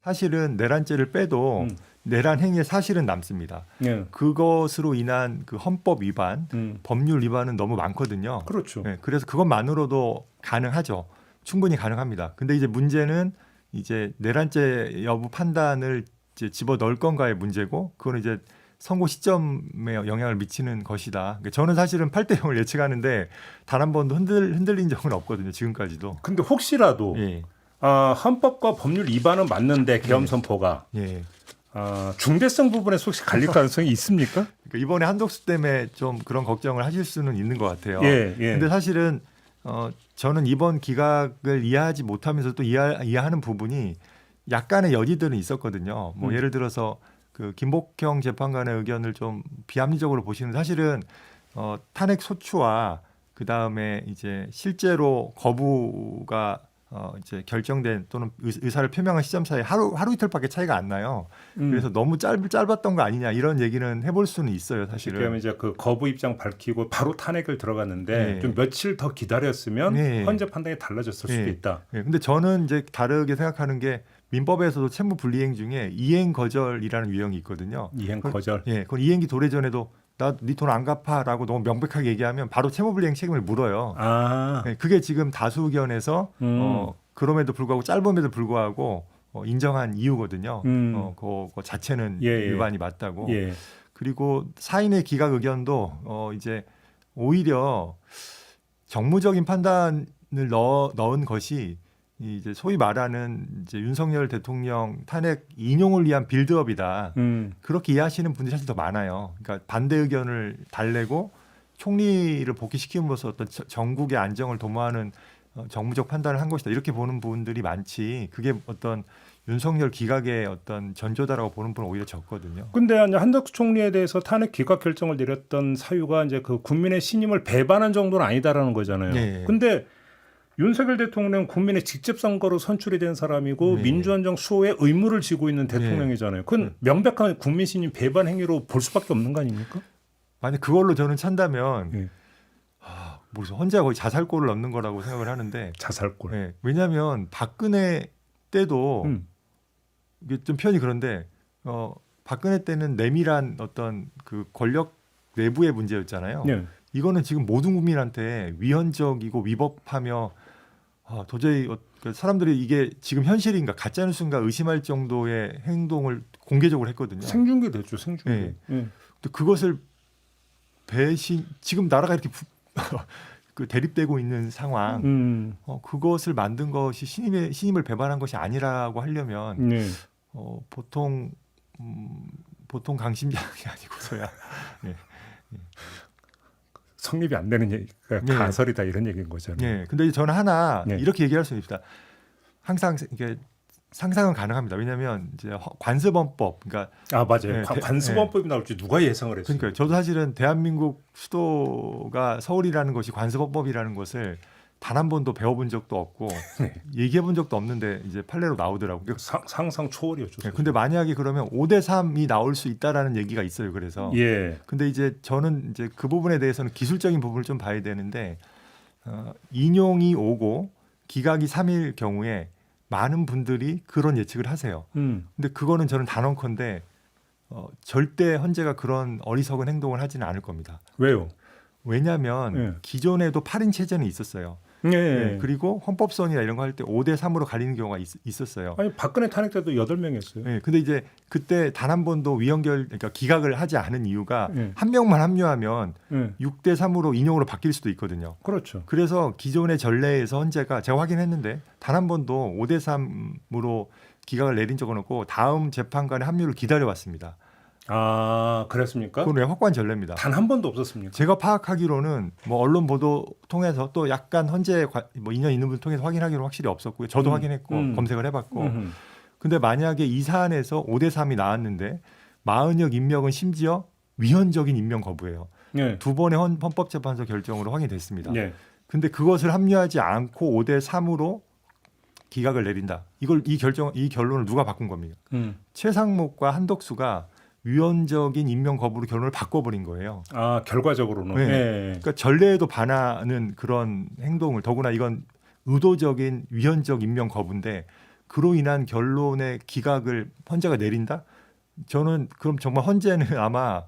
사실은 내란죄를 빼도 내란 행위의 사실은 남습니다. 예. 그것으로 인한 그 헌법 위반, 법률 위반은 너무 많거든요. 그렇죠. 네, 그래서 그것만으로도 가능하죠. 충분히 가능합니다. 근데 이제 문제는 이제 내란죄 여부 판단을 이제 집어 넣을 건가의 문제고, 그거는 이제 선고 시점에 영향을 미치는 것이다. 그러니까 저는 사실은 8대 0을 예측하는데 단 한 번도 흔들린 적은 없거든요. 지금까지도. 근데 혹시라도 예. 헌법과 법률 위반은 맞는데 계엄 선포가 예. 중대성 부분에 혹시 갈릴 가능성이 있습니까? 그러니까 이번에 한덕수 때문에 좀 그런 걱정을 하실 수는 있는 것 같아요. 예, 예. 근데 사실은 저는 이번 기각을 이해하지 못하면서 또 이해하는 부분이 약간의 여지들은 있었거든요. 뭐 예를 들어서 그 김복형 재판관의 의견을 좀 비합리적으로 보시는, 사실은 탄핵 소추와 그 다음에 이제 실제로 거부가 이제 결정된 또는 의사를 표명한 시점 사이 하루 이틀밖에 차이가 안 나요. 그래서 너무 짧았던 거 아니냐 이런 얘기는 해볼 수는 있어요, 사실은. 그러면 이제 그 거부 입장 밝히고 바로 탄핵을 들어갔는데 네. 좀 며칠 더 기다렸으면 네. 헌재 판단이 달라졌을 수도 있다. 네. 근데 저는 이제 다르게 생각하는 게 민법에서도 채무 불이행 중에 이행 거절이라는 유형이 있거든요. 이행 거절. 예, 그건 이행기 도래전에도 나 네 돈 안 갚아라고 너무 명백하게 얘기하면 바로 채무 불이행 책임을 물어요. 네, 그게 지금 다수 의견에서 그럼에도 불구하고 짧음에도 불구하고 인정한 이유거든요. 그 자체는 위반이 맞다고. 예. 그리고 사인의 기각 의견도 이제 오히려 정무적인 판단을 넣은 것이 이제 소위 말하는 이제 윤석열 대통령 탄핵 인용을 위한 빌드업이다. 그렇게 이해하시는 분들이 사실 더 많아요. 그러니까 반대 의견을 달래고 총리를 복귀시킴으로써 어떤 전국의 안정을 도모하는 정무적 판단을 한 것이다. 이렇게 보는 분들이 많지. 그게 어떤 윤석열 기각의 어떤 전조다라고 보는 분은 오히려 적거든요. 근데 한덕수 총리에 대해서 탄핵 기각 결정을 내렸던 사유가 이제 그 국민의 신임을 배반한 정도는 아니다라는 거잖아요. 네. 근데 윤석열 대통령 국민의 직접 선거로 선출이 된 사람이고 네. 민주안정 수호의 의무를 지고 있는 대통령이잖아요. 그건 명백한 국민 신임 배반 행위로 볼 수밖에 없는 거 아닙니까? 만약 그걸로 저는 찬다면 무슨 혼자 거의 자살골을 넣는 거라고 생각을 하는데, 자살골. 네, 왜냐하면 박근혜 때도 이게 좀 표현이 그런데 박근혜 때는 내밀한 어떤 그 권력 내부의 문제였잖아요. 네. 이거는 지금 모든 국민한테 위헌적이고 위법하며 도저히 사람들이 이게 지금 현실인가 가짜뉴스인가 의심할 정도의 행동을 공개적으로 했거든요. 생중계 됐죠. 생중계. 네. 근데 그것을 지금 나라가 이렇게 그 대립되고 있는 상황, 그것을 만든 것이 신임을 배반한 것이 아니라고 하려면 보통 강심장이 아니고서야 성립이 안 되는 얘기가 가설이다 이런 얘기인 거잖아요. 네. 근데 저는 하나 이렇게 얘기할 수 있습니다. 항상 이게 상상은 가능합니다. 왜냐하면 이제 관습헌법, 그러니까 맞아요. 관습헌법이 나올지 누가 예상을 했어요. 그러니까 저도 사실은 대한민국 수도가 서울이라는 것이 관습헌법이라는 것을 단 한 번도 배워본 적도 없고 얘기해본 적도 없는데 이제 판례로 나오더라고요. 상상 초월이었죠. 네, 근데 만약에 그러면 5대3이 나올 수 있다라는 얘기가 있어요. 그래서 근데 이제 저는 이제 그 부분에 대해서는 기술적인 부분을 좀 봐야 되는데 인용이 오고 기각이 3일 경우에 많은 분들이 그런 예측을 하세요. 근데 그거는 저는 단언컨대 절대 헌재가 그런 어리석은 행동을 하지는 않을 겁니다. 왜요? 왜냐하면 기존에도 8인 체제는 있었어요. 그리고 헌법선이나 이런 거 할 때 5대3으로 갈리는 경우가 있었어요. 아니 박근혜 탄핵 때도 8명이었어요. 근데 이제 그때 단 한 번도 그러니까 기각을 하지 않은 이유가 한 명만 합류하면 6대3으로 인용으로 바뀔 수도 있거든요. 그렇죠. 그래서 기존의 전례에서 헌재가 제가 확인했는데 단 한 번도 5대3으로 기각을 내린 적은 없고 다음 재판관의 합류를 기다려왔습니다. 그랬습니까? 그건 확고한 전례입니다. 단 한 번도 없었습니까? 제가 파악하기로는 뭐 언론 보도 통해서 또 약간 헌재 뭐 인연 있는 분 통해서 확인하기로는 확실히 없었고요. 저도 확인했고 검색을 해봤고. 근데 만약에 이 사안에서 5대3이 나왔는데 40여 인명은 심지어 위헌적인 임명 거부예요. 두 번의 헌법재판소 결정으로 확인됐습니다. 근데 그것을 합류하지 않고 5대3으로 기각을 내린다. 이 결론을 누가 바꾼 겁니까? 최상목과 한덕수가 위헌적인 임명 거부로 결론을 바꿔버린 거예요. 결과적으로는. 그러니까 전례에도 반하는 그런 행동을, 더구나 이건 의도적인 위헌적 임명 거부인데 그로 인한 결론의 기각을 헌재가 내린다? 저는 그럼 정말 헌재는 아마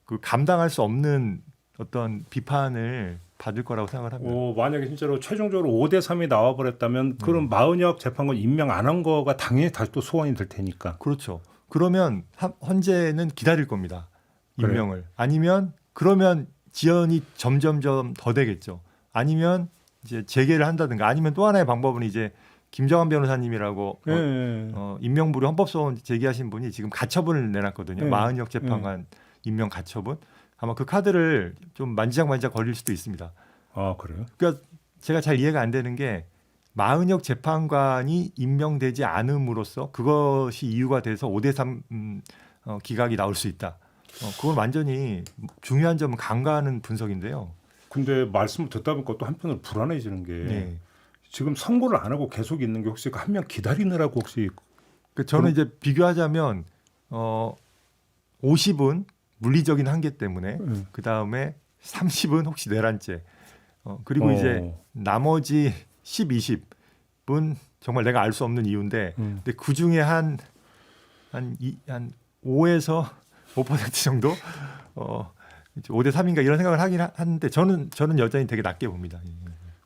그 감당할 수 없는 어떤 비판을 받을 거라고 생각을 합니다. 만약에 진짜로 최종적으로 5대 3이 나와 버렸다면 그럼 마은혁 재판관 임명 안 한 거가 당연히 다시 또 소환이 될 테니까. 그렇죠. 그러면 헌재는 기다릴 겁니다. 그래요? 임명을. 아니면 그러면 지연이 점점점 더 되겠죠. 아니면 이제 재개를 한다든가 아니면 또 하나의 방법은 이제 김정한 변호사님이라고 예. 임명부리 헌법소원 제기하신 분이 지금 가처분을 내놨거든요. 네. 마은혁 재판관 임명 가처분. 아마 그 카드를 좀 만지작만지작 걸릴 수도 있습니다. 아 그래요? 그러니까 제가 잘 이해가 안 되는 게 마은혁 재판관이 임명되지 않음으로써 그것이 이유가 돼서 5대 3 기각이 나올 수 있다. 그건 완전히 중요한 점은 간과하는 분석인데요. 근데 말씀을 듣다 보니까 또 한편으로 불안해지는 게 네. 지금 선고를 안 하고 계속 있는 게 혹시 한 명 기다리느라고 혹시 저는 이제 비교하자면 50은 물리적인 한계 때문에 그 다음에 30은 혹시 내란죄 그리고 이제 나머지 10, 20은 정말 내가 알 수 없는 이유인데 근데 그 중에 한 5에서 5% 정도 5대 3인가 이런 생각을 하긴 하는데 저는 여전히 되게 낮게 봅니다.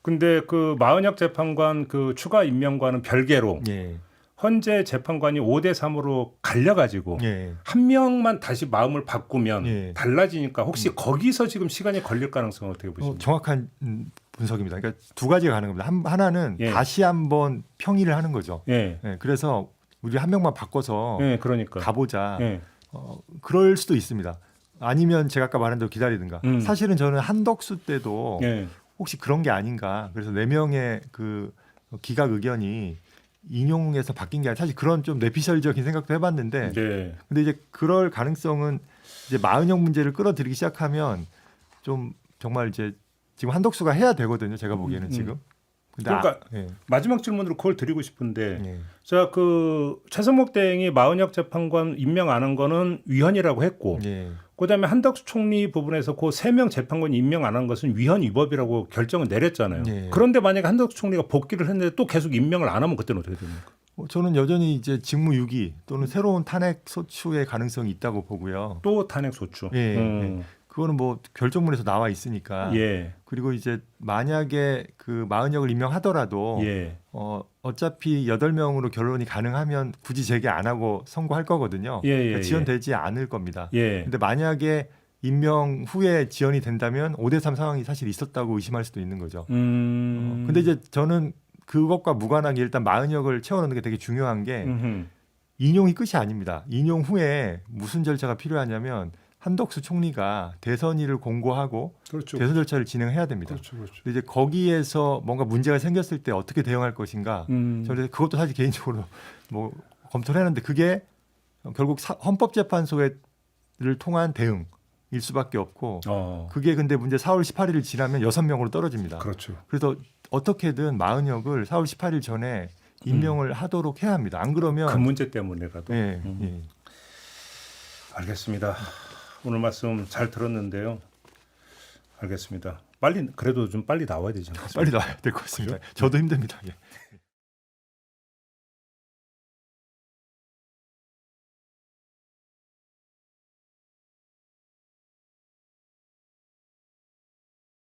근데 그 마은혁 재판관 그 추가 임명과는 별개로 예. 헌재 재판관이 5대 3으로 갈려가지고 예. 한 명만 다시 마음을 바꾸면 예. 달라지니까 혹시 거기서 지금 시간이 걸릴 가능성은 어떻게 보십니까? 정확한 분석입니다. 그러니까 두 가지가 가는 겁니다. 하나는 예. 다시 한번 평의를 하는 거죠. 예. 그래서 우리 한 명만 바꿔서 예, 그러니까. 가보자. 예. 그럴 수도 있습니다. 아니면 제가 아까 말한 대로 기다리든가. 사실은 저는 한덕수 때도 예. 혹시 그런 게 아닌가. 그래서 4명의 그 기각 의견이 인용에서 바뀐 게 아니라 사실 그런 좀 뇌피셜적인 생각도 해봤는데 네. 근데 이제 그럴 가능성은 이제 마은혁 문제를 끌어들이기 시작하면 좀 정말 이제 지금 한덕수가 해야 되거든요. 제가 보기에는 지금. 근데 그러니까 예. 마지막 질문으로 그걸 드리고 싶은데 예. 자, 그 최선목 대행이 마은혁 재판관 임명 안 한 거는 위헌이라고 했고 예. 그다음에 한덕수 총리 부분에서 그 3명 재판관 임명 안 한 것은 위헌 위법이라고 결정을 내렸잖아요. 예. 그런데 만약에 한덕수 총리가 복귀를 했는데 또 계속 임명을 안 하면 그때는 어떻게 됩니까? 저는 여전히 이제 직무유기 또는 새로운 탄핵 소추의 가능성이 있다고 보고요. 또 탄핵 소추. 예. 그거는 뭐 결정문에서 나와 있으니까. 예. 그리고 이제 만약에 그 마은혁을 임명하더라도 예. 어차피 8명으로 결론이 가능하면 굳이 재개 안 하고 선고할 거거든요. 예, 예, 그러니까 지연되지 않을 겁니다. 예. 근데 만약에 임명 후에 지연이 된다면 5대 3 상황이 사실 있었다고 의심할 수도 있는 거죠. 근데 이제 저는 그것과 무관하게 일단 마은혁을 채워넣는 게 되게 중요한 게 인용이 끝이 아닙니다. 인용 후에 무슨 절차가 필요하냐면 한덕수 총리가 대선일을 공고하고 그렇죠. 대선 절차를 진행해야 됩니다. 그렇죠. 그렇죠. 근데 이제 거기에서 뭔가 문제가 생겼을 때 어떻게 대응할 것인가. 저는 그것도 사실 개인적으로 뭐 검토를 했는데 그게 결국 헌법재판소를 통한 대응일 수밖에 없고 그게 근데 문제 4월 18일을 지나면 6명으로 떨어집니다. 그렇죠. 그래서 어떻게든 마은혁을 4월 18일 전에 임명을 하도록 해야 합니다. 안 그러면 그 문제 때문에라도. 예. 알겠습니다. 오늘 말씀 잘 들었는데요. 알겠습니다. 그래도 좀 빨리 나와야 되지 않겠습니까? 빨리 나와야 될 것 같습니다. 저도 힘듭니다. 예.